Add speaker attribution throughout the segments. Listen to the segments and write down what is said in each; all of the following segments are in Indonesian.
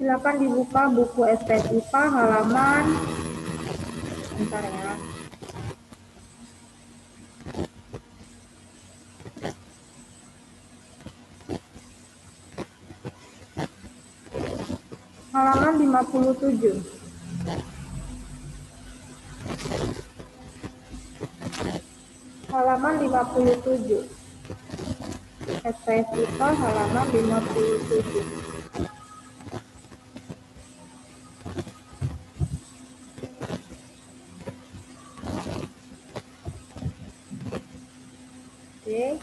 Speaker 1: Silakan dibuka buku SPS IPA halaman, bentar ya. Halaman 57. Halaman 57. SPS IPA halaman 57. Oke.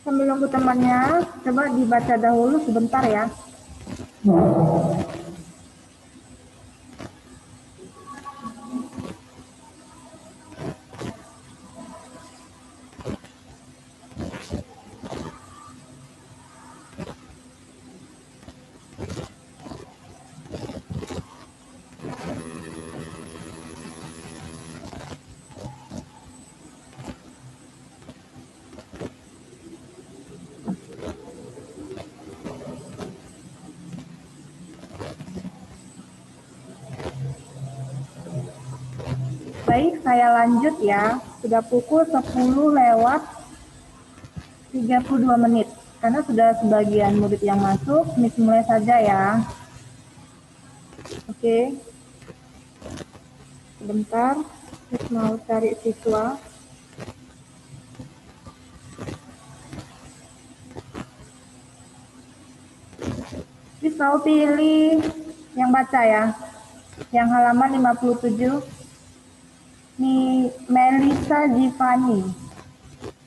Speaker 1: Sambil nunggu temannya, coba dibaca dahulu sebentar ya. Baik, saya lanjut ya. Sudah pukul 10:32. Karena sudah sebagian murid yang masuk, Miss mulai saja ya. Oke. Sebentar, Miss mau cari siswa. Miss mau pilih yang baca ya. Yang halaman 57. Melisa Zivani.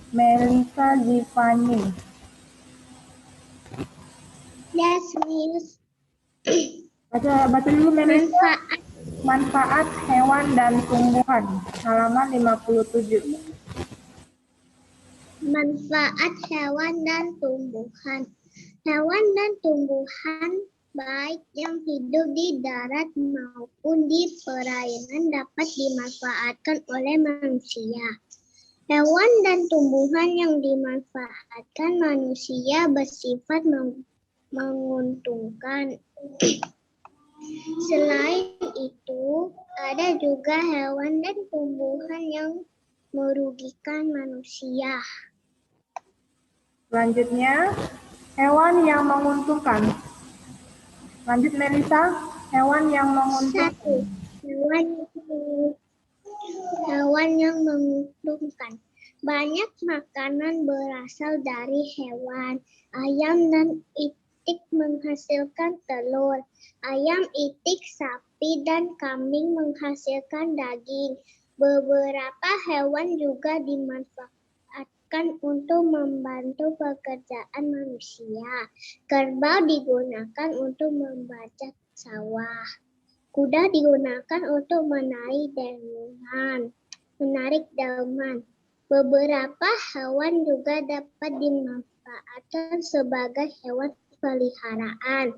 Speaker 1: Melisa Zivani.
Speaker 2: Yes, Miss.
Speaker 1: Baca dulu Melisa. Manfaat hewan dan tumbuhan. Halaman 57.
Speaker 2: Manfaat hewan dan tumbuhan. Hewan dan tumbuhan baik yang hidup di darat maupun di perairan dapat dimanfaatkan oleh manusia. Hewan dan tumbuhan yang dimanfaatkan manusia bersifat menguntungkan. Selain itu, ada juga hewan dan tumbuhan yang merugikan manusia.
Speaker 1: Selanjutnya, hewan yang menguntungkan. Lanjut Melisa, hewan yang menguntungkan.
Speaker 2: 1. Hewan yang menguntungkan. Banyak makanan berasal dari hewan. Ayam dan itik menghasilkan telur. Ayam, itik, sapi, dan kambing menghasilkan daging. Beberapa hewan juga dimanfaatkan untuk membantu pekerjaan manusia. Kerbau digunakan untuk membajak sawah. Kuda digunakan untuk menarik delman. Beberapa hewan juga dapat dimanfaatkan sebagai hewan peliharaan.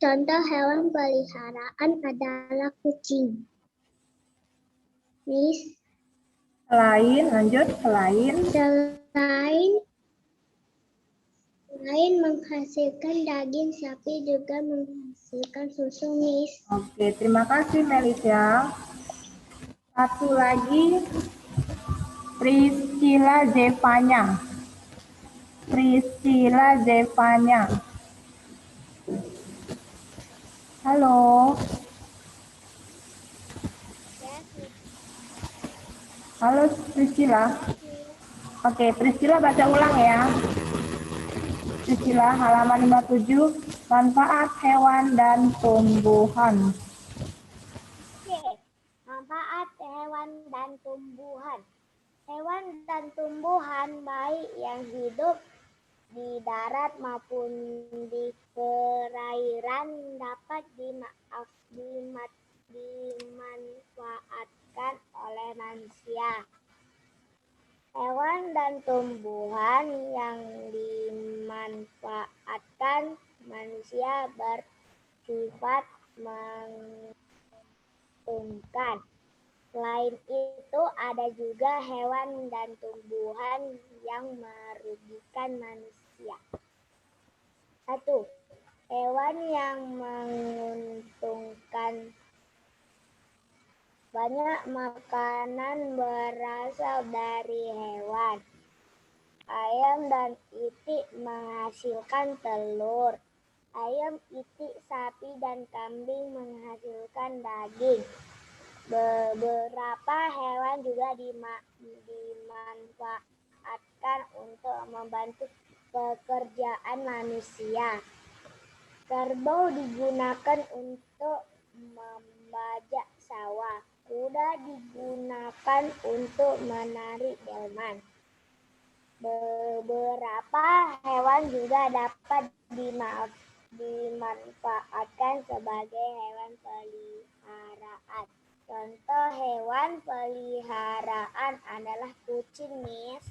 Speaker 2: Contoh hewan peliharaan adalah kucing. Miss. Selain menghasilkan daging, sapi juga menghasilkan susu, Miss.
Speaker 1: Oke, terima kasih Melisa. Satu lagi, Priscilla Zevanya. Priscilla Zevanya. Halo. Halo Priscilla. Oke, Priscilla baca ulang ya. Priscilla halaman 57, manfaat hewan dan tumbuhan.
Speaker 2: Manfaat hewan dan tumbuhan. Hewan dan tumbuhan baik yang hidup di darat maupun di perairan dapat dimanfaatkan oleh manusia. Hewan dan tumbuhan yang dimanfaatkan manusia bersifat menguntungkan. Selain itu, ada juga hewan dan tumbuhan yang merugikan manusia. 1. Hewan yang menguntungkan. Banyak makanan berasal dari hewan. Ayam dan itik menghasilkan telur. Ayam, itik, sapi, dan kambing menghasilkan daging. Beberapa hewan juga dimanfaatkan untuk membantu pekerjaan manusia. Kerbau digunakan untuk membajak sawah. Kuda digunakan untuk menarik delman. Beberapa hewan juga dapat dimanfaatkan sebagai hewan peliharaan. Contoh hewan peliharaan adalah kucing, Miss.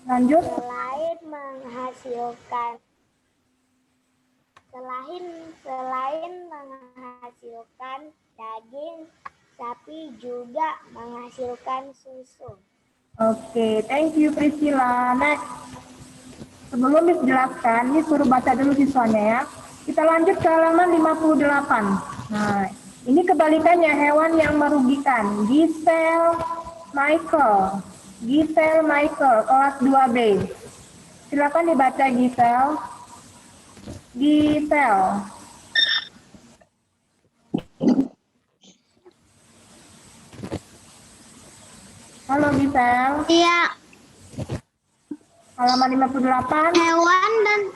Speaker 1: Lanjut.
Speaker 2: Selain menghasilkan daging, sapi juga menghasilkan susu.
Speaker 1: Oke, thank you Priscilla. Next. Sebelum Miss jelaskan, Miss suruh baca dulu siswanya ya. Kita lanjut ke halaman 58. Nah, ini kebalikannya hewan yang merugikan. Giselle Michael, kelas 2B. Silakan dibaca Giselle. Halo Giselle.
Speaker 2: Iya.
Speaker 1: Halaman 58.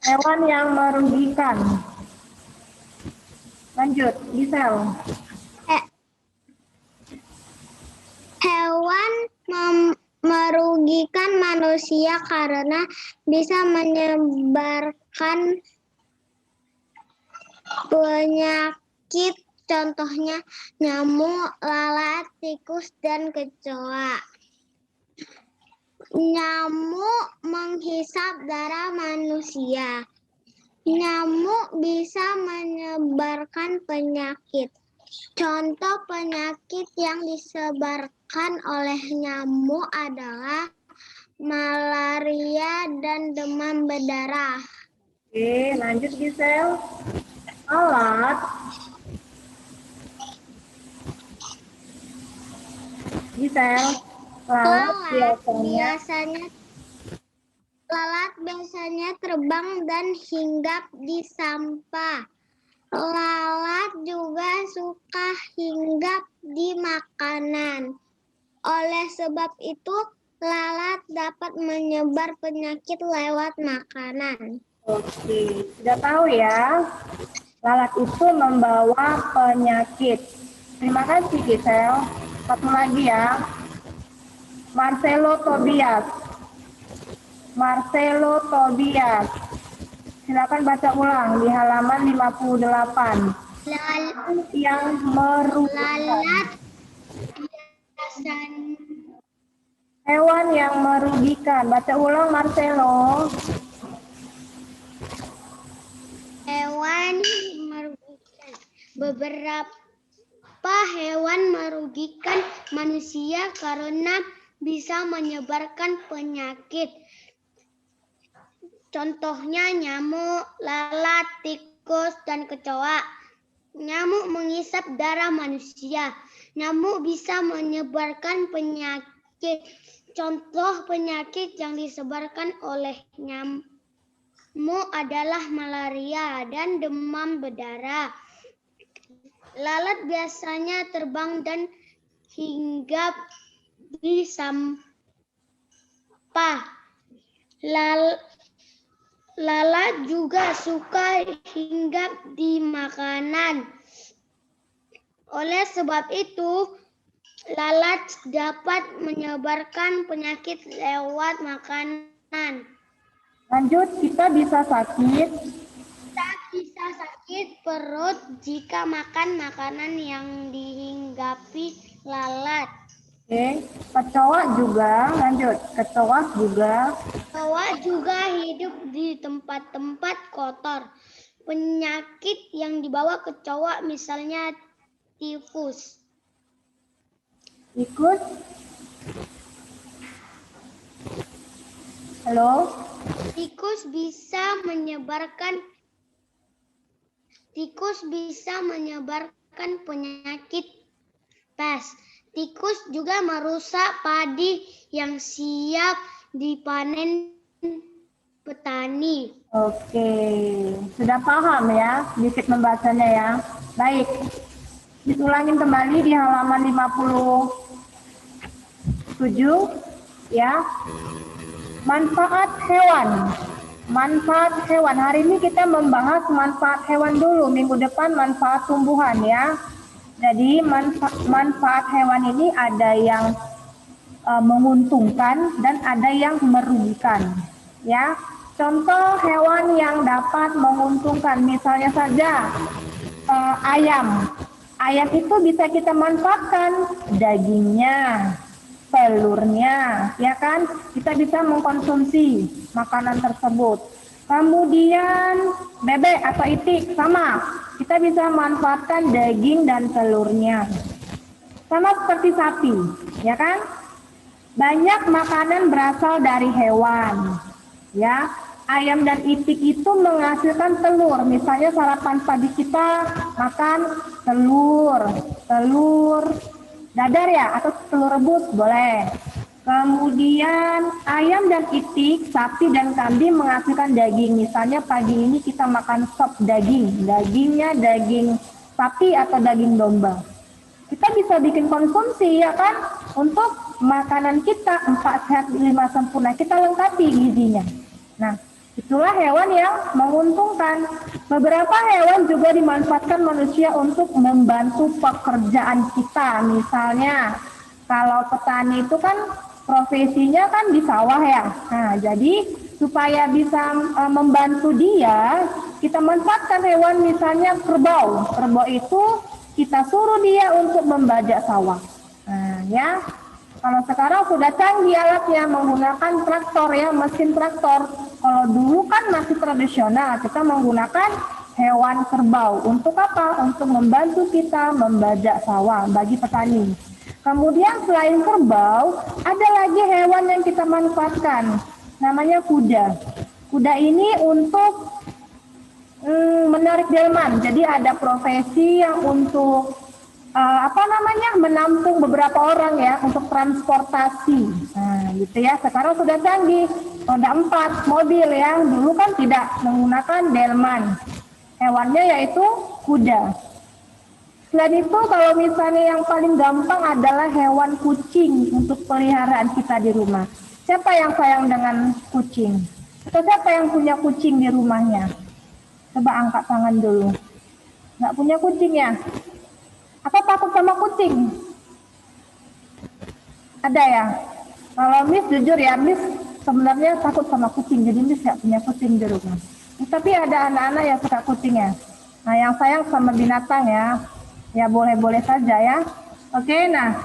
Speaker 1: Hewan yang merugikan. Lanjut, Giselle.
Speaker 2: Hewan merugikan manusia karena bisa menyebarkan penyakit, contohnya nyamuk, lalat, tikus, dan kecoa. Nyamuk menghisap darah manusia. Nyamuk bisa menyebarkan penyakit. Contoh penyakit yang disebarkan oleh nyamuk adalah malaria dan demam berdarah.
Speaker 1: Oke, lanjut Giselle. Lalat. Giselle.
Speaker 2: Lalat biasanya terbang dan hinggap di sampah. Lalat juga suka hinggap di makanan. Oleh sebab itu, lalat dapat menyebar penyakit lewat makanan.
Speaker 1: Oke, sudah tahu ya. Lalat itu membawa penyakit. Terima kasih Giselle. Satu lagi ya. Marcelo Tobias. Silakan baca ulang di halaman 58. Yang merugikan.
Speaker 2: Lalat
Speaker 1: Hewan yang merugikan. Baca ulang Marcelo.
Speaker 2: Hewan merugikan. Beberapa hewan merugikan manusia karena bisa menyebarkan penyakit. Contohnya nyamuk, lalat, tikus, dan kecoa. Nyamuk menghisap darah manusia. Nyamuk bisa menyebarkan penyakit. Contoh penyakit yang disebarkan oleh nyamuk adalah malaria dan demam berdarah. Lalat biasanya terbang dan hinggap di sampah. Lalat juga suka hinggap di makanan. Oleh sebab itu, lalat dapat menyebarkan penyakit lewat makanan.
Speaker 1: Lanjut, kita bisa sakit
Speaker 2: bisa sakit perut jika makan makanan yang dihinggapi lalat.
Speaker 1: Oke, kecoa juga, lanjut. Kecoa juga.
Speaker 2: Kecoa juga hidup di tempat-tempat kotor. Penyakit yang dibawa kecoa misalnya tifus.
Speaker 1: Ikut. Halo?
Speaker 2: Tikus bisa menyebarkan penyakit pes. Tikus juga merusak padi yang siap dipanen petani.
Speaker 1: Oke, sudah paham ya, sedikit membacanya ya. Baik, diulangin kembali di halaman 57 ya. Manfaat hewan. Manfaat hewan. Hari ini kita membahas manfaat hewan dulu. Minggu depan manfaat tumbuhan ya. Jadi manfaat hewan ini ada yang menguntungkan dan ada yang merugikan ya. Contoh hewan yang dapat menguntungkan misalnya saja ayam. Ayam itu bisa kita manfaatkan dagingnya, telurnya, ya kan? Kita bisa mengkonsumsi makanan tersebut. Kemudian bebek atau itik sama, kita bisa manfaatkan daging dan telurnya. Sama seperti sapi, ya kan? Banyak makanan berasal dari hewan, ya. Ayam dan itik itu menghasilkan telur. Misalnya sarapan pagi kita makan telur dadar ya, atau telur rebus boleh. Kemudian ayam dan itik, sapi dan kambing menghasilkan daging. Misalnya pagi ini kita makan sop daging, dagingnya daging sapi atau daging domba. Kita bisa bikin konsumsi ya kan, untuk makanan kita 4 sehat 5 sempurna, kita lengkapi gizinya. Nah, itulah hewan yang menguntungkan. Beberapa hewan juga dimanfaatkan manusia untuk membantu pekerjaan kita. Misalnya, kalau petani itu kan profesinya kan di sawah ya. Nah, jadi supaya bisa membantu dia, kita manfaatkan hewan misalnya kerbau. Kerbau itu kita suruh dia untuk membajak sawah. Nah, ya. Kalau sekarang sudah canggih alatnya menggunakan traktor ya, mesin traktor. Kalau dulu kan masih tradisional, kita menggunakan hewan kerbau. Untuk apa? Untuk membantu kita membajak sawah bagi petani. Kemudian selain kerbau, ada lagi hewan yang kita manfaatkan. Namanya kuda. Kuda ini untuk menarik delman. Jadi ada profesi yang untuk menampung beberapa orang ya untuk transportasi. Nah, gitu ya. Sekarang sudah canggih. Roda 4 mobil ya. Dulu kan tidak menggunakan delman. Hewannya yaitu kuda. Selain itu kalau misalnya yang paling gampang adalah hewan kucing untuk peliharaan kita di rumah. Siapa yang sayang dengan kucing? Atau siapa yang punya kucing di rumahnya? Coba angkat tangan dulu. Nggak punya kucing ya? Atau takut sama kucing? Ada ya? Kalau Miss jujur ya, Miss sebenarnya takut sama kucing. Jadi Miss nggak punya kucing di rumah. Tapi ada anak-anak yang suka kucing ya. Nah, yang sayang sama binatang ya. Ya boleh-boleh saja ya. Oke, nah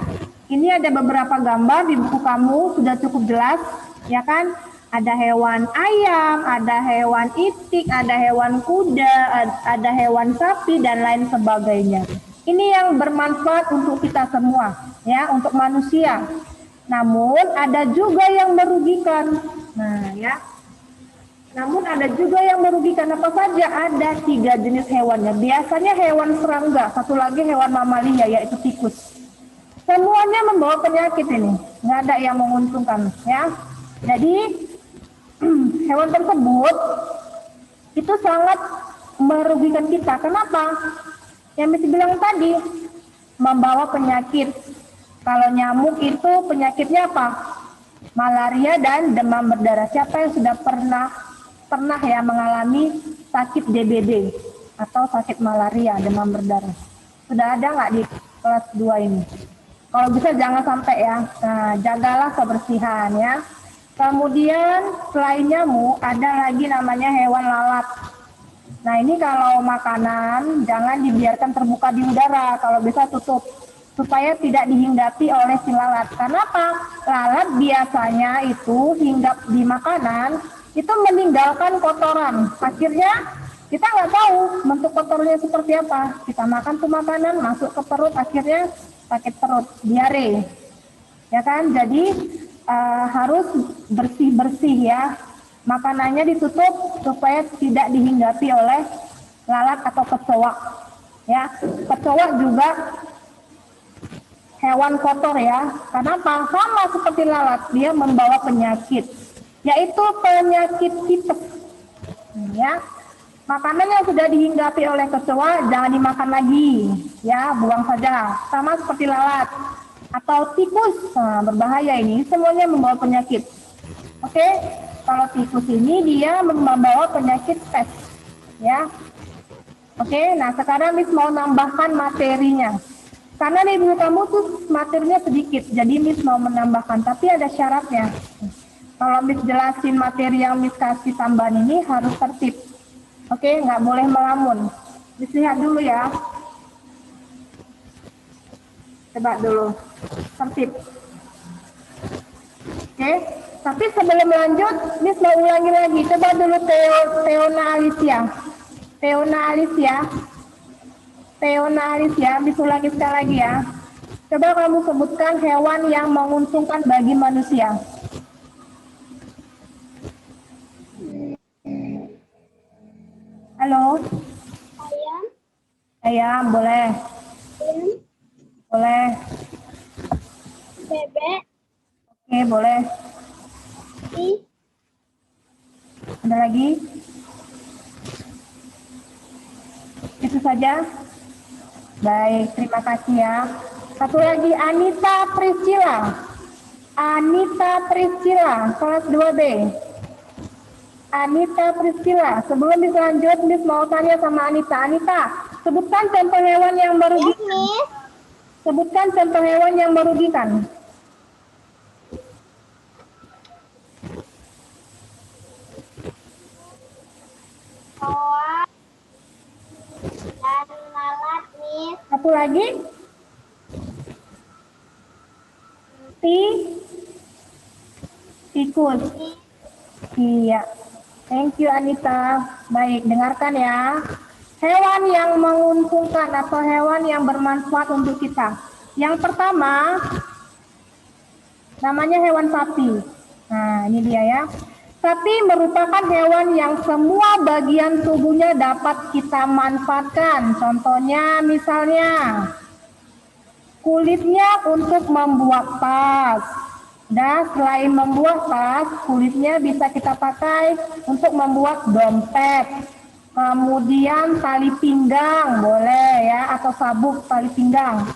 Speaker 1: ini ada beberapa gambar di buku kamu, sudah cukup jelas, ya kan? Ada hewan ayam, ada hewan itik, ada hewan kuda, ada hewan sapi, dan lain sebagainya. Ini yang bermanfaat untuk kita semua, ya, untuk manusia. Namun ada juga yang merugikan. Nah, ya. Namun ada juga yang merugikan. Apa saja? Ada 3 jenis hewannya. Biasanya hewan serangga, satu lagi hewan mamalia yaitu tikus. Semuanya membawa penyakit ini, nggak ada yang menguntungkan ya. Jadi hewan tersebut itu sangat merugikan kita. Kenapa? Yang Miss bilang tadi, membawa penyakit. Kalau nyamuk itu penyakitnya apa? Malaria dan demam berdarah. Siapa yang sudah pernah ya mengalami sakit DBD atau sakit malaria, demam berdarah? Sudah ada nggak di kelas 2 ini? Kalau bisa jangan sampai ya. Nah, jagalah kebersihan ya. Kemudian selain nyamuk ada lagi namanya hewan lalat. Nah ini kalau makanan jangan dibiarkan terbuka di udara, kalau bisa tutup supaya tidak dihinggapi oleh si lalat. Karena apa? Lalat biasanya itu hinggap di makanan itu meninggalkan kotoran. Akhirnya kita nggak tahu bentuk kotornya seperti apa. Kita makan tuh makanan masuk ke perut, akhirnya sakit perut, diare, ya kan? Jadi harus bersih-bersih ya. Makanannya ditutup supaya tidak dihinggapi oleh lalat atau kecoa. Ya, kecoa juga hewan kotor ya. Karena sama seperti lalat, dia membawa penyakit, yaitu penyakit tipes. Ya, makanan yang sudah dihinggapi oleh kecoa jangan dimakan lagi, ya, buang saja. Sama seperti lalat atau tikus, nah, berbahaya ini, semuanya membawa penyakit. Oke, kalau tikus ini dia membawa penyakit pes, ya. Oke, nah sekarang Miss mau nambahkan materinya. Karena di buku kamu tuh materinya sedikit, jadi Miss mau menambahkan, tapi ada syaratnya. Kalau Miss jelasin materi yang Miss kasih tambahan ini harus tertib. Oke, nggak boleh melamun. Miss lihat dulu ya. Coba dulu, tertib. Oke, tapi sebelum lanjut, Miss mau ulangi lagi. Coba dulu Teona Alicia. Teona Alicia. Teona Alicia, Miss ulangi sekali lagi ya. Coba kamu sebutkan hewan yang menguntungkan bagi manusia. Halo?
Speaker 2: Ayam.
Speaker 1: Ayam, boleh.
Speaker 2: Ayam.
Speaker 1: Boleh.
Speaker 2: Bebek.
Speaker 1: Oke, boleh.
Speaker 2: I.
Speaker 1: Ada lagi? Itu saja. Baik, terima kasih ya. Satu lagi, Anita Priscila. Anita Priscila, kelas 2B. Anita Priscila, sebelum bisa lanjut, Miss mau tanya sama Anita. Anita, sebutkan contoh hewan yang merugikan.
Speaker 2: Miss.
Speaker 1: Sebutkan contoh hewan yang merugikan.
Speaker 2: Koa. Dan lalat, Miss.
Speaker 1: Satu lagi. Tikus. Iya. Thank you Anita. Baik, dengarkan ya. Hewan yang menguntungkan atau hewan yang bermanfaat untuk kita. Yang pertama, namanya hewan sapi. Nah, ini dia ya. Sapi merupakan hewan yang semua bagian tubuhnya dapat kita manfaatkan. Contohnya misalnya, kulitnya untuk membuat tas. Dan selain membuat tas, kulitnya bisa kita pakai untuk membuat dompet. Kemudian tali pinggang boleh ya, atau sabuk tali pinggang.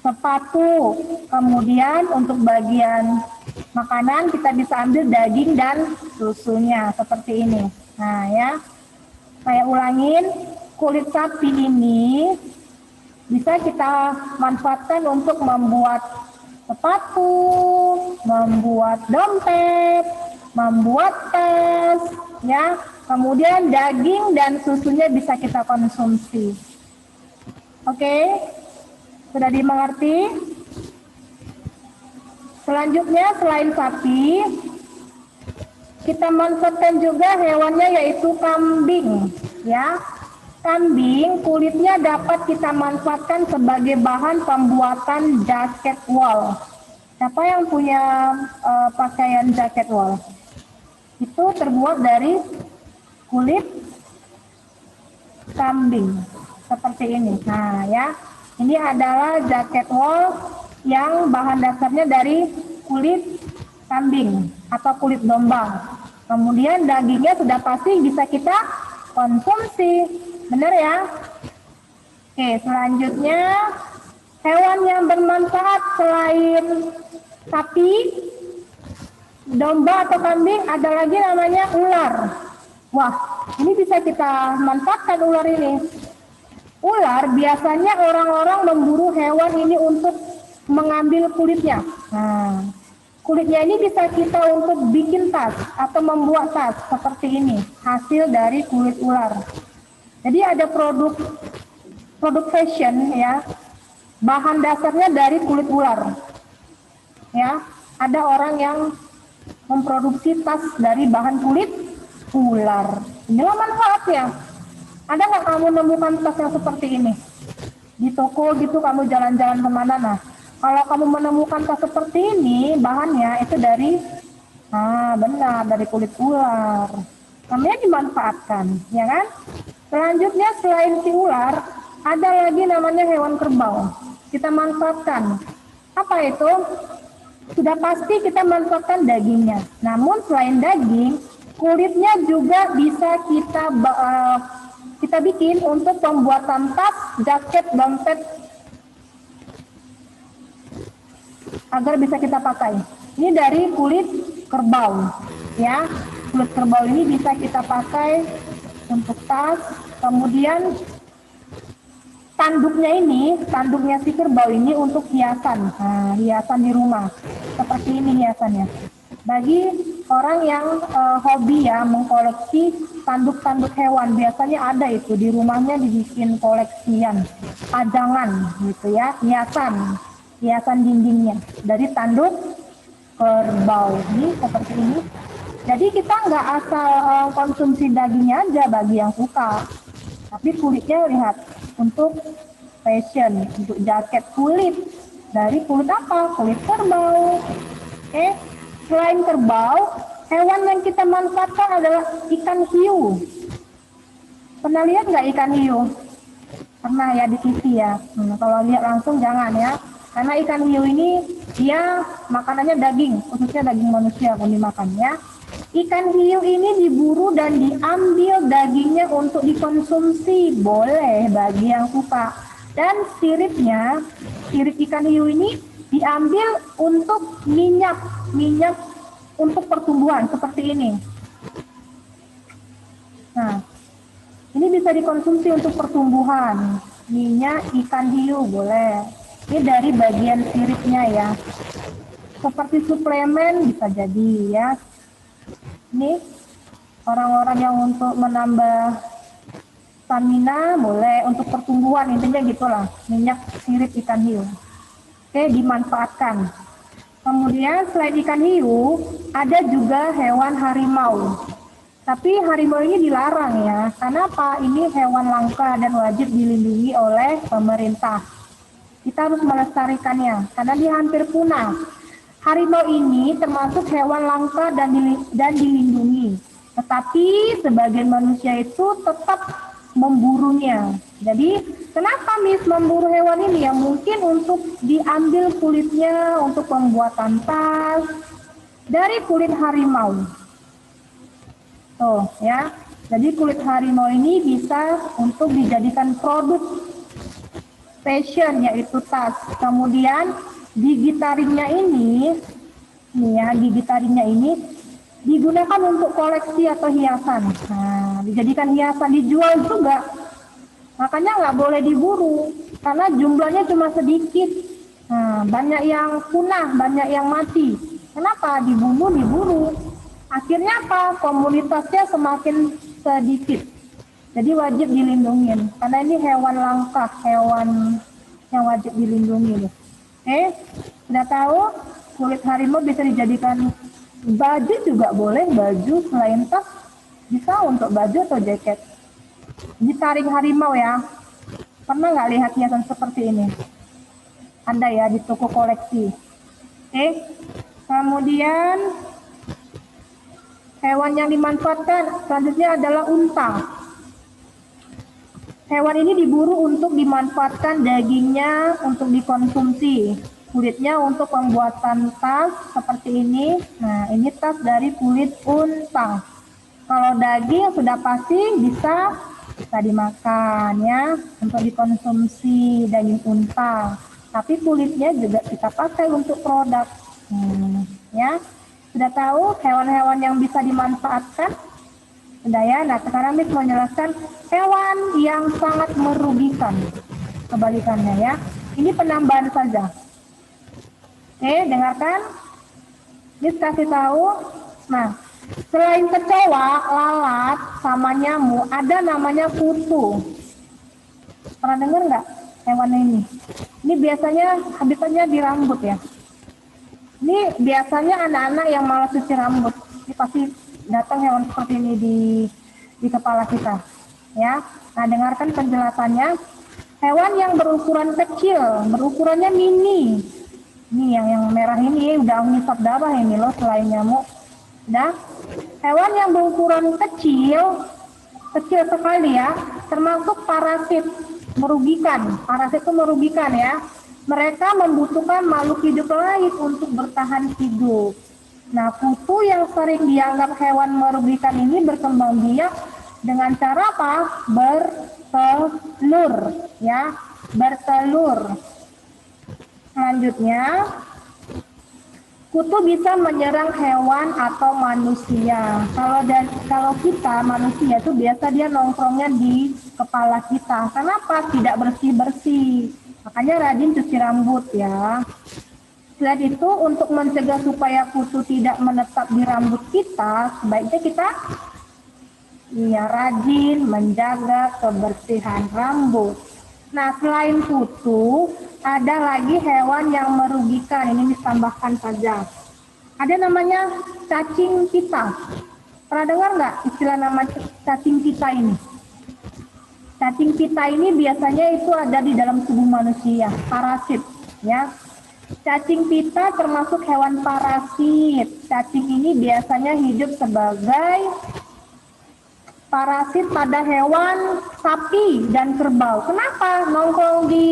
Speaker 1: Sepatu. Kemudian untuk bagian makanan kita bisa ambil daging dan susunya seperti ini. Nah ya, saya ulangin, kulit sapi ini bisa kita manfaatkan untuk membuat sepatu, membuat dompet, membuat tas, ya. Kemudian daging dan susunya bisa kita konsumsi. Oke, sudah dimengerti? Selanjutnya selain sapi, kita manfaatkan juga hewannya yaitu kambing, ya. Kambing kulitnya dapat kita manfaatkan sebagai bahan pembuatan jaket wol. Siapa yang punya pakaian jaket wol? Itu terbuat dari kulit kambing seperti ini. Nah ya, ini adalah jaket wol yang bahan dasarnya dari kulit kambing atau kulit domba. Kemudian dagingnya sudah pasti bisa kita konsumsi. Benar ya? Oke, selanjutnya hewan yang bermanfaat selain sapi, domba atau kambing ada lagi namanya ular. Wah, ini bisa kita manfaatkan ular ini. Ular biasanya orang-orang memburu hewan ini untuk mengambil kulitnya. Nah, kulitnya ini bisa kita untuk bikin tas atau membuat tas seperti ini, hasil dari kulit ular. Jadi ada produk fashion ya, bahan dasarnya dari kulit ular. Ya, ada orang yang memproduksi tas dari bahan kulit ular. Inilah manfaatnya. Ada nggak kamu nemukan tas yang seperti ini? Di toko gitu kamu jalan-jalan kemana, nah kalau kamu menemukan tas seperti ini, bahannya itu dari, benar, dari kulit ular. Namanya dimanfaatkan, ya kan? Selanjutnya selain si ular, ada lagi namanya hewan kerbau. Kita manfaatkan. Apa itu? Sudah pasti kita manfaatkan dagingnya. Namun selain daging, kulitnya juga bisa kita bikin untuk pembuatan tas, jaket, dompet agar bisa kita pakai. Ini dari kulit kerbau, ya. Kulit kerbau ini bisa kita pakai untuk tas. Kemudian tanduknya si kerbau ini untuk hiasan, hiasan di rumah. Seperti ini hiasannya. Bagi orang yang hobi ya mengkoleksi tanduk-tanduk hewan, biasanya ada itu di rumahnya dibikin koleksian, pajangan gitu ya, hiasan dindingnya dari tanduk kerbau ini seperti ini. Jadi kita nggak asal konsumsi dagingnya aja bagi yang suka, tapi kulitnya lihat untuk fashion, untuk jaket kulit dari kulit apa? Kulit kerbau. Oke. Selain kerbau, hewan yang kita manfaatkan adalah ikan hiu. Pernah lihat nggak ikan hiu? Pernah ya di TV ya. Kalau lihat langsung jangan ya. Karena ikan hiu ini dia makanannya daging, khususnya daging manusia pun dimakannya. Ikan hiu ini diburu dan diambil dagingnya untuk dikonsumsi, boleh bagi yang suka. Dan sirip ikan hiu ini diambil untuk minyak untuk pertumbuhan seperti ini. Nah, ini bisa dikonsumsi untuk pertumbuhan. Minyak ikan hiu boleh. Ini dari bagian siripnya ya. Seperti suplemen bisa jadi ya. Ini orang-orang yang untuk menambah stamina boleh, untuk pertumbuhan intinya gitulah. Minyak sirip ikan hiu. Oke, dimanfaatkan. Kemudian selain ikan hiu, ada juga hewan harimau. Tapi harimau ini dilarang ya. Kenapa? Ini hewan langka dan wajib dilindungi oleh pemerintah. Kita harus melestarikannya karena dia hampir punah. Harimau ini termasuk hewan langka dan dilindungi. Tetapi sebagian manusia itu tetap memburunya. Jadi kenapa memburu hewan ini? Ya mungkin untuk diambil kulitnya untuk pembuatan tas dari kulit harimau. Tuh ya. Jadi kulit harimau ini bisa untuk dijadikan produk fashion yaitu tas. Kemudian gigi taringnya ini digunakan untuk koleksi atau hiasan. Nah, dijadikan hiasan, dijual juga. Makanya nggak boleh diburu karena jumlahnya cuma sedikit. Nah, banyak yang punah, banyak yang mati. Kenapa? Diburu. Akhirnya apa? Komunitasnya semakin sedikit. Jadi wajib dilindungi karena ini hewan langka, hewan yang wajib dilindungi. Sudah tahu kulit harimau bisa dijadikan baju juga boleh, baju selain tas bisa untuk baju atau jaket. Ini taring harimau ya. Pernah nggak lihat hiasan seperti ini? Ada ya di toko koleksi. Kemudian hewan yang dimanfaatkan selanjutnya adalah unta. Hewan ini diburu untuk dimanfaatkan dagingnya untuk dikonsumsi, kulitnya untuk pembuatan tas seperti ini. Nah, ini tas dari kulit unta. Kalau daging sudah pasti bisa dimakan ya, untuk dikonsumsi daging unta. Tapi kulitnya juga kita pakai untuk produk. Ya, sudah tahu hewan-hewan yang bisa dimanfaatkan? Sudah ya. Nah, sekarang Miss mau jelaskan hewan yang sangat merugikan. Kebalikannya ya. Ini penambahan saja. Dengarkan. Miss kasih tahu. Nah, Selain kecoa, lalat, sama nyamuk, ada namanya kutu. Pernah dengar nggak hewan ini? Ini biasanya habitatnya di rambut ya. Ini biasanya anak-anak yang malas cuci rambut. Ini pasti datang hewan seperti ini di kepala kita. Ya, nah dengarkan penjelasannya. Hewan yang berukuran kecil, berukurannya mini. Ini yang merah ini udah ngisap darah ini loh selain nyamuk. Nah, hewan yang berukuran kecil sekali ya, termasuk parasit merugikan. Parasit itu merugikan ya. Mereka membutuhkan makhluk hidup lain untuk bertahan hidup. Nah, kutu yang sering dianggap hewan merugikan ini berkembang biak dengan cara apa? Bertelur, ya, bertelur. Selanjutnya, kutu bisa menyerang hewan atau manusia. Kalau kita manusia itu biasa dia nongkrongnya di kepala kita. Kenapa? Tidak bersih-bersih. Makanya rajin cuci rambut ya. Selain itu, untuk mencegah supaya kutu tidak menetap di rambut kita, sebaiknya kita rajin menjaga kebersihan rambut. Nah, selain kutu, ada lagi hewan yang merugikan. Ini ditambahkan saja. Ada namanya cacing pita. Pernah dengar nggak istilah nama cacing pita ini? Cacing pita ini biasanya itu ada di dalam tubuh manusia, parasit, ya. Cacing pita termasuk hewan parasit. Cacing ini biasanya hidup sebagai parasit pada hewan sapi dan kerbau. Kenapa nongkrong di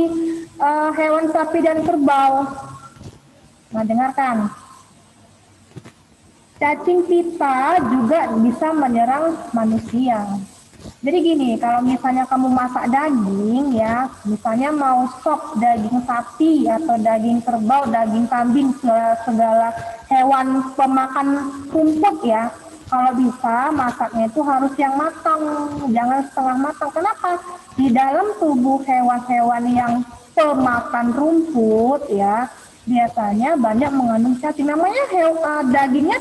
Speaker 1: hewan sapi dan kerbau? Nah, dengarkan. Cacing pita juga bisa menyerang manusia. Jadi gini, kalau misalnya kamu masak daging ya, misalnya mau sop daging sapi atau daging kerbau, daging kambing, segala hewan pemakan rumput ya, kalau bisa masaknya itu harus yang matang, jangan setengah matang. Kenapa? Di dalam tubuh hewan-hewan yang pemakan rumput ya, biasanya banyak mengandung cacing. Namanya dagingnya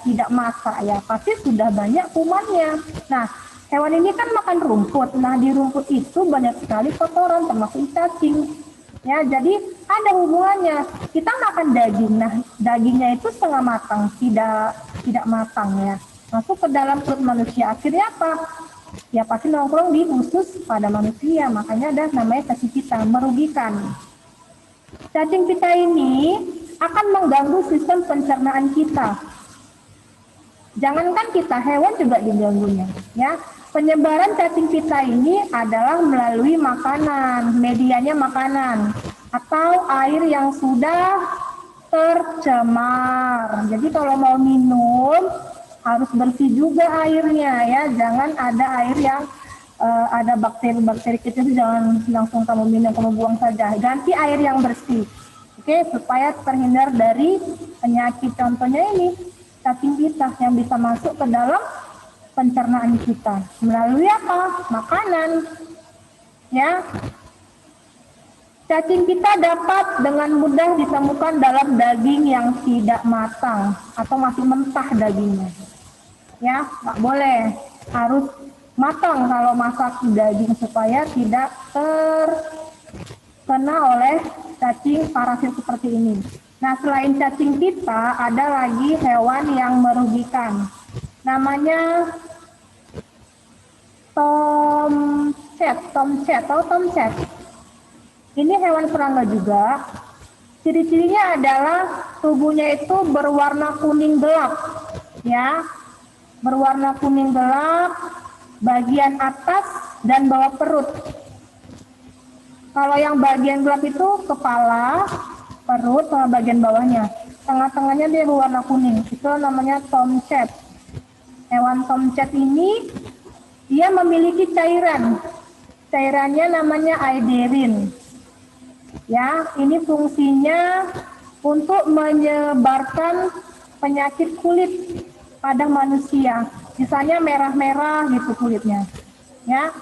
Speaker 1: tidak masak ya, pasti sudah banyak kumannya. Nah, hewan ini kan makan rumput. Nah, di rumput itu banyak sekali kotoran termasuk cacing. Ya, jadi ada hubungannya. Kita makan daging. Nah, dagingnya itu setengah matang, tidak matang ya. Masuk ke dalam perut manusia. Akhirnya apa? Ya pasti nongkrong di usus pada manusia. Makanya ada namanya cacing pita, merugikan. Cacing pita ini akan mengganggu sistem pencernaan kita. Jangankan kita, hewan juga diganggunya. Ya, penyebaran cacing pita ini adalah melalui makanan, medianya makanan, atau air yang sudah tercemar. Jadi kalau mau minum harus bersih juga airnya ya. Jangan ada air yang ada bakteri-bakteri kecil, jangan langsung kamu minum, kamu buang saja. Ganti air yang bersih. Oke, supaya terhindar dari penyakit. Contohnya ini cacing pita yang bisa masuk ke dalam pencernaan kita melalui apa? Makanan. Ya. Cacing pita dapat dengan mudah ditemukan dalam daging yang tidak matang atau masih mentah dagingnya. Ya, nggak boleh, harus matang kalau masak daging supaya tidak terkena oleh cacing parasit seperti ini. Nah, selain cacing pita, ada lagi hewan yang merugikan. Namanya tomcat, tahu tomcat? Ini hewan serangga juga. Ciri-cirinya adalah tubuhnya itu berwarna kuning gelap, ya, berwarna kuning gelap, bagian atas dan bawah perut. Kalau yang bagian gelap itu kepala, perut sama bagian bawahnya. Tengah-tengahnya dia berwarna kuning. Itu namanya tomcat. Hewan tomcat ini dia memiliki cairan. Cairannya namanya aederin. Ya, ini fungsinya untuk menyebarkan penyakit kulit pada manusia. Misalnya merah-merah gitu kulitnya. Ya.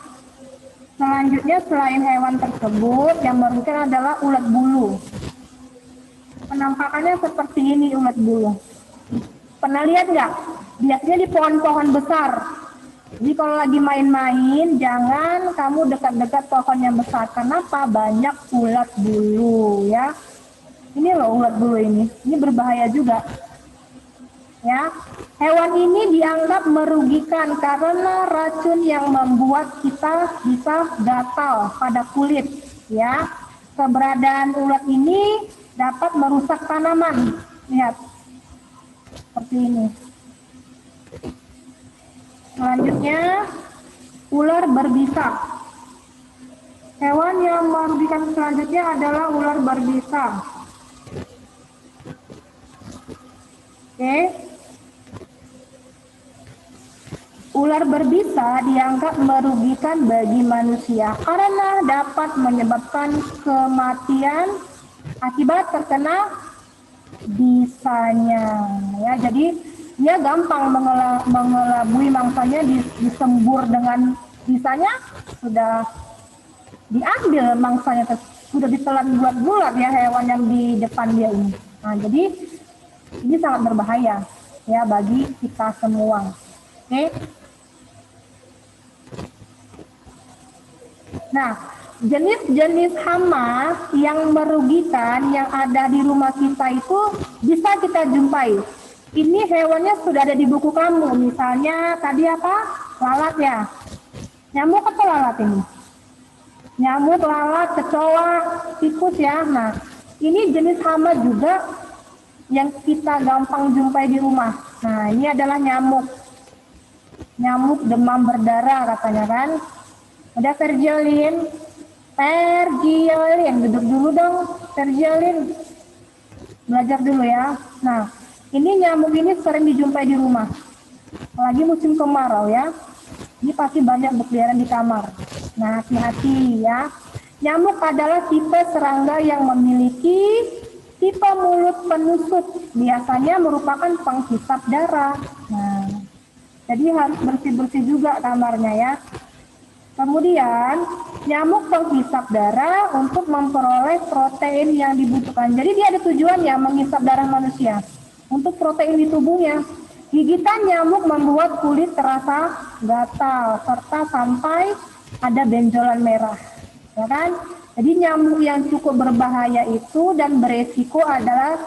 Speaker 1: Selanjutnya selain hewan tersebut yang merugikan adalah ulat bulu. Penampakannya seperti ini ulat bulu. Pernah lihat nggak? biasanya di pohon-pohon besar. Jadi kalau lagi main-main, jangan kamu dekat-dekat pohon yang besar. Kenapa? Banyak ulat bulu ya. Ini loh ulat bulu ini berbahaya juga. Ya, hewan ini dianggap merugikan karena racun yang membuat kita bisa gatal pada kulit. Ya, keberadaan ulat ini dapat merusak tanaman. Lihat, seperti ini. Selanjutnya, ular berbisa. Hewan yang merugikan selanjutnya adalah ular berbisa. Oke. Ular berbisa dianggap merugikan bagi manusia karena dapat menyebabkan kematian akibat terkena bisanya. Ya, jadi dia gampang mengelabui mangsanya, disembur dengan bisanya, sudah diambil mangsanya, sudah ditelan bulat-bulat ya hewan yang di depan dia ini. Nah, jadi ini sangat berbahaya ya bagi kita semua. Oke. Nah, jenis-jenis hama yang merugikan yang ada di rumah kita itu bisa kita jumpai. Ini hewannya sudah ada di buku kamu. Misalnya tadi apa? Lalat ya. Nyamuk atau lalat ini? Nyamuk, lalat, kecoa, tikus ya. Nah, ini jenis hama juga yang kita gampang jumpai di rumah. Nah, ini adalah nyamuk. Nyamuk demam berdarah katanya kan. Ada Virgilin, duduk dulu dong, Virgilin, belajar dulu ya. Nah, ini nyamuk ini sering dijumpai di rumah, lagi musim kemarau ya. Ini pasti banyak berkeliaran di kamar. Nah, hati-hati ya. Nyamuk adalah tipe serangga yang memiliki tipe mulut penusuk, biasanya merupakan penghisap darah. Nah, jadi harus bersih-bersih juga kamarnya ya. Kemudian, nyamuk penghisap darah untuk memperoleh protein yang dibutuhkan. Jadi dia ada tujuannya menghisap darah manusia untuk protein di tubuhnya. Gigitan nyamuk membuat kulit terasa gatal serta sampai ada benjolan merah. Ya kan? Jadi nyamuk yang cukup berbahaya itu dan beresiko adalah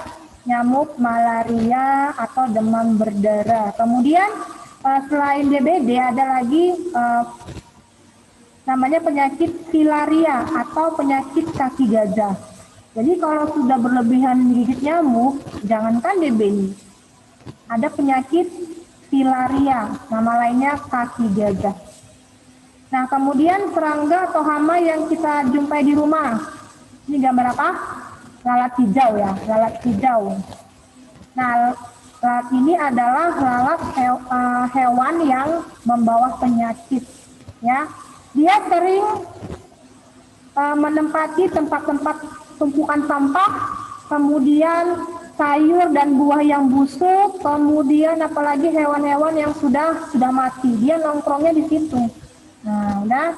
Speaker 1: nyamuk malaria atau demam berdarah. Kemudian selain DBD ada lagi namanya penyakit filaria atau penyakit kaki gajah. Jadi kalau sudah berlebihan digigit nyamuk, jangankan DBD, ada penyakit filaria, nama lainnya kaki gajah. Nah, kemudian serangga atau hama yang kita jumpai di rumah. Ini gambar apa? Lalat hijau ya, lalat hijau. Nah, lalat ini adalah lalat hewan yang membawa penyakit ya. Dia sering menempati tempat-tempat tumpukan sampah, kemudian sayur dan buah yang busuk, kemudian apalagi hewan-hewan yang sudah mati. Dia nongkrongnya di situ. Nah, udah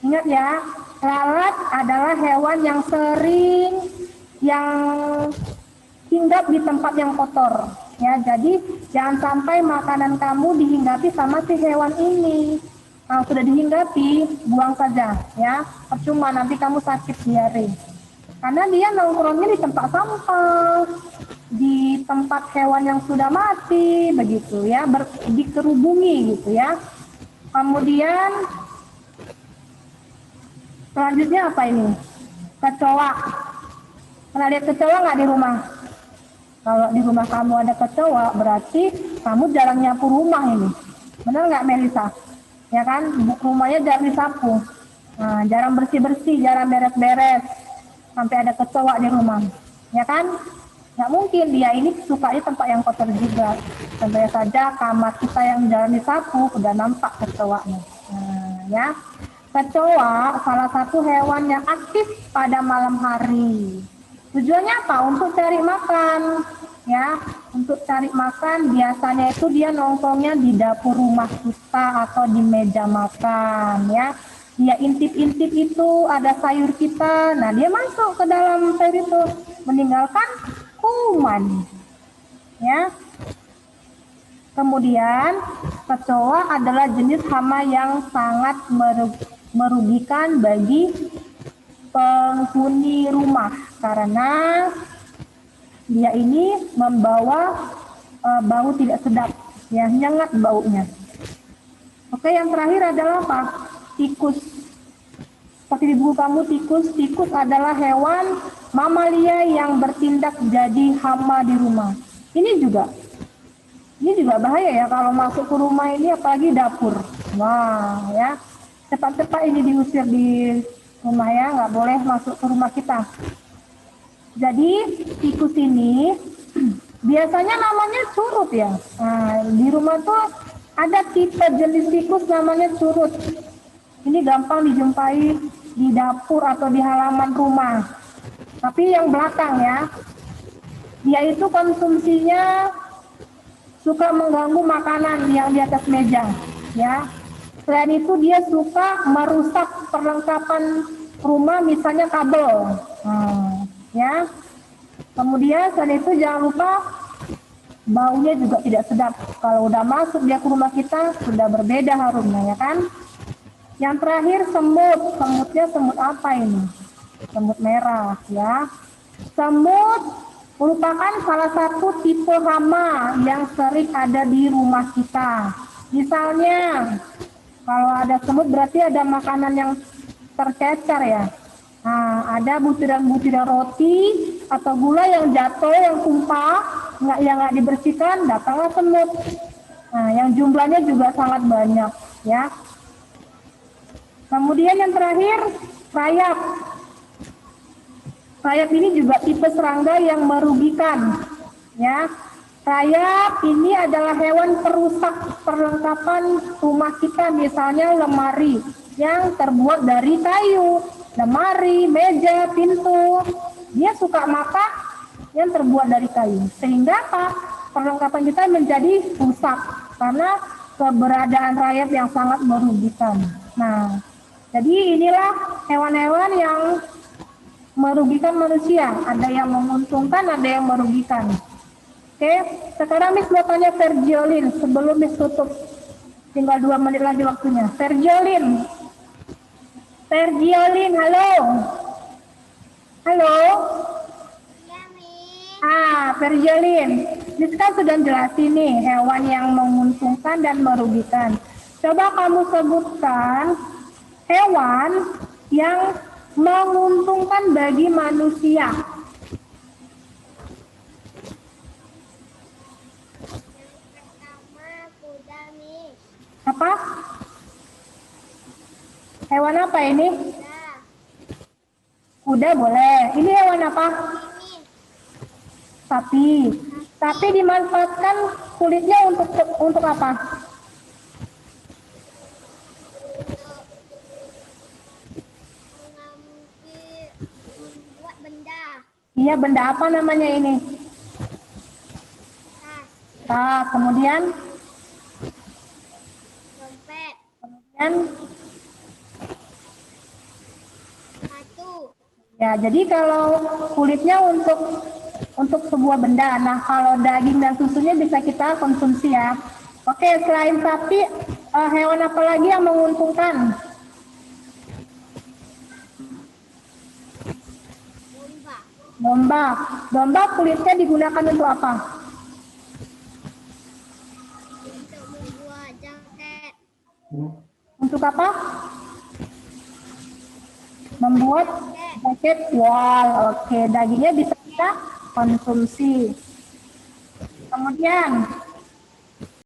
Speaker 1: ingat ya, lalat adalah hewan yang sering hinggap di tempat yang kotor. Ya, jadi jangan sampai makanan kamu dihinggapi sama si hewan ini. Kalau sudah dihinggapi, buang saja ya. Percuma nanti kamu sakit diare. Karena dia nongkrongnya di tempat sampah, di tempat hewan yang sudah mati, begitu ya, dikerubungi gitu ya. Kemudian selanjutnya apa ini? Kecoa. Pernah lihat kecoa nggak di rumah? Kalau di rumah kamu ada kecoa, berarti kamu jarang nyapu rumah ini. Benar nggak Melisa? Ya kan, rumahnya jarang disapu, nah, jarang bersih-bersih, jarang beres-beres, sampai ada kecoa di rumah, ya kan? Nggak mungkin, dia ini suka di tempat yang kotor juga. Contohnya saja kamar kita yang jarang disapu, udah nampak kecoanya. Nah, ya, kecoa salah satu hewan yang aktif pada malam hari. Tujuannya apa? Untuk cari makan. Ya, untuk cari makan biasanya itu dia nongkrongnya di dapur rumah kita atau di meja makan ya. Dia intip-intip itu ada sayur kita, nah dia masuk ke dalam sayur itu meninggalkan kuman ya. Kemudian, kecoa adalah jenis hama yang sangat merugikan bagi penghuni rumah karena dia ini membawa bau tidak sedap, ya, nyengat baunya. Oke, yang terakhir adalah apa? Tikus. Seperti di buku kamu, tikus adalah hewan mamalia yang bertindak jadi hama di rumah. Ini juga bahaya ya kalau masuk ke rumah ini, apalagi dapur. Wah, ya, cepat-cepat ini diusir di rumah ya, nggak boleh masuk ke rumah kita. Jadi tikus ini biasanya namanya curut ya. Nah, di rumah tuh ada tipe jenis tikus namanya curut. Ini gampang dijumpai di dapur atau di halaman rumah. Tapi yang belakang ya, dia itu konsumsinya suka mengganggu makanan yang di atas meja, ya. Selain itu dia suka merusak perlengkapan rumah, misalnya kabel, ya. Kemudian selain itu jangan lupa baunya juga tidak sedap. Kalau udah masuk dia ke rumah kita sudah berbeda harumnya, ya kan? Yang terakhir semutnya semut apa ini? Semut merah, ya. Semut merupakan salah satu tipe hama yang sering ada di rumah kita. Misalnya, kalau ada semut berarti ada makanan yang tercecer ya. Nah, ada butiran-butiran roti atau gula yang jatuh, yang tumpah, nggak dibersihkan, datanglah semut. Nah, yang jumlahnya juga sangat banyak, ya. Kemudian yang terakhir, rayap. Rayap ini juga tipe serangga yang merugikan, ya. Rayap ini adalah hewan perusak perlengkapan rumah kita, misalnya lemari yang terbuat dari kayu, lemari, meja, pintu. Dia suka makan yang terbuat dari kayu, sehingga apa? Perlengkapan kita menjadi rusak karena keberadaan rayap yang sangat merugikan. Nah, jadi inilah hewan-hewan yang merugikan manusia. Ada yang menguntungkan, ada yang merugikan. Oke, sekarang Miss mau tanya Vergiolin sebelum Miss tutup. Tinggal 2 menit lagi waktunya. Vergiolin, halo. Halo. Vergiolin, Miss kan sudah jelasin nih hewan yang menguntungkan dan merugikan. Coba kamu sebutkan hewan yang menguntungkan bagi manusia. Apa? Hewan apa ini? Kuda boleh. Ini hewan apa? Sapi. Sapi dimanfaatkan kulitnya untuk apa? Membuat benda. Iya, benda apa namanya ini? Tas. Kemudian? Dompet. Kemudian? Sepatu. Ya, jadi kalau kulitnya untuk sebuah benda. Nah, kalau daging dan susunya bisa kita konsumsi ya. Oke, selain sapi, hewan apa lagi yang menguntungkan? Domba kulitnya digunakan untuk apa? Untuk membuat jaket. Untuk apa? Membuat jaket wall. Oke, dagingnya bisa kita konsumsi. Kemudian